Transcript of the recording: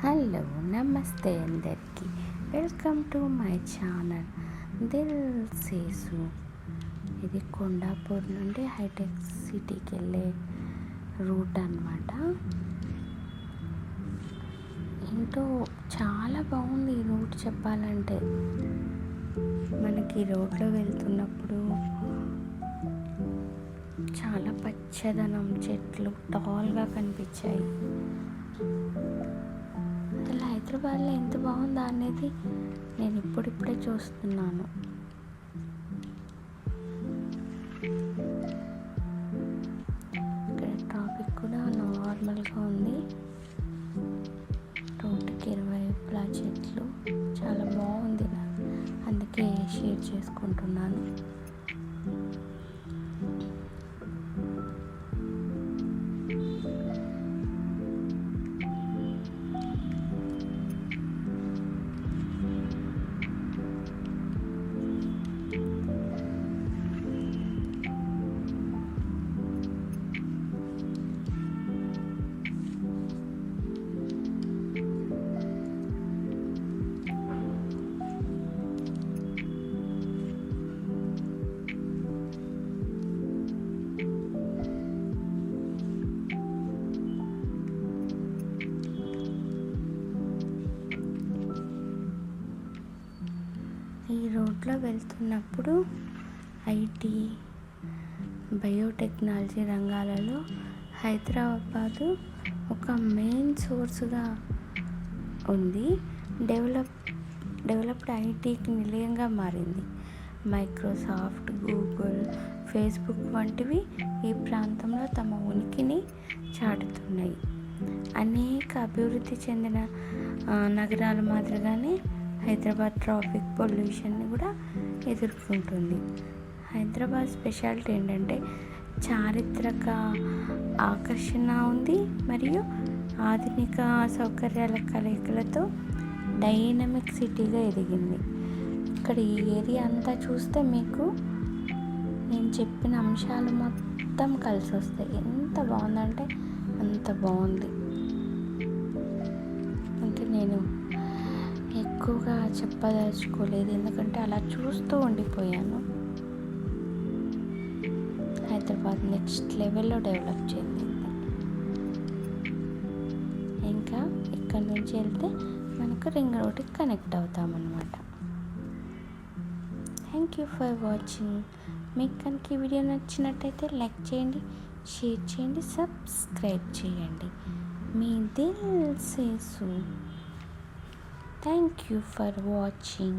Hello నమస్తే అందరికీ, welcome to my channel దిల్ సేసు. ఇది కొండాపూర్ నుండి హైటెక్ సిటీకి వెళ్ళే రూట్ అన్నమాట. ఏంటో చాలా బాగుంది ఈ రూట్ చెప్పాలంటే. మనకి రోడ్లో వెళ్తున్నప్పుడు చాలా పచ్చదనం, చెట్లు టాల్గా కనిపించాయి. అసలు హైదరాబాద్లో ఎంత బాగుందా అనేది నేను ఇప్పుడిప్పుడే చూస్తున్నాను. ఇక్కడ ట్రాఫిక్ కూడా నార్మల్గా ఉంది. రోడ్డుకి ఇరువైపులా చెట్లు, చాలా బాగుంది. అందుకే షేర్ చేసుకుంటున్నాను. ఈ రోడ్లో వెళ్తున్నప్పుడు ఐటీ, బయోటెక్నాలజీ రంగాలలో హైదరాబాదు ఒక మెయిన్ సోర్స్గా ఉంది. డెవలప్డ్ ఐటీకి నిలయంగా మారింది. మైక్రోసాఫ్ట్, గూగుల్, ఫేస్బుక్ వంటివి ఈ ప్రాంతంలో తమ ఉనికిని చాటుతున్నాయి. అనేక అభివృద్ధి చెందిన నగరాల మాదిరిగానే హైదరాబాద్ ట్రాఫిక్ పొల్యూషన్ని కూడా ఎదుర్కొంటుంది. హైదరాబాద్ స్పెషాలిటీ ఏంటంటే చారిత్రక ఆకర్షణ ఉంది, మరియు ఆధునిక సౌకర్యాల కలయికలతో డైనమిక్ సిటీగా ఎదిగింది. ఇక్కడ ఈ ఏరియా అంతా చూస్తే మీకు నేను చెప్పిన అంశాలు మొత్తం కలిసి వస్తాయి. ఎంత బాగుందంటే అంత బాగుంది. అంటే నేను ఎక్కువగా చెప్పదలుచుకోలేదు, ఎందుకంటే అలా చూస్తూ ఉండిపోయాను. హైదరాబాద్ నెక్స్ట్ లెవెల్లో డెవలప్ చెందింది. ఇంకా ఇక్కడ నుంచి వెళ్తే మనకు రింగ్ రోడ్కి కనెక్ట్ అవుతామన్నమాట. Thank you for watching. మీకు కనుక ఈ వీడియో నచ్చినట్టయితే లైక్ చేయండి, షేర్ చేయండి, సబ్స్క్రైబ్ చేయండి. మీ Dil సేసు. Thank you for watching.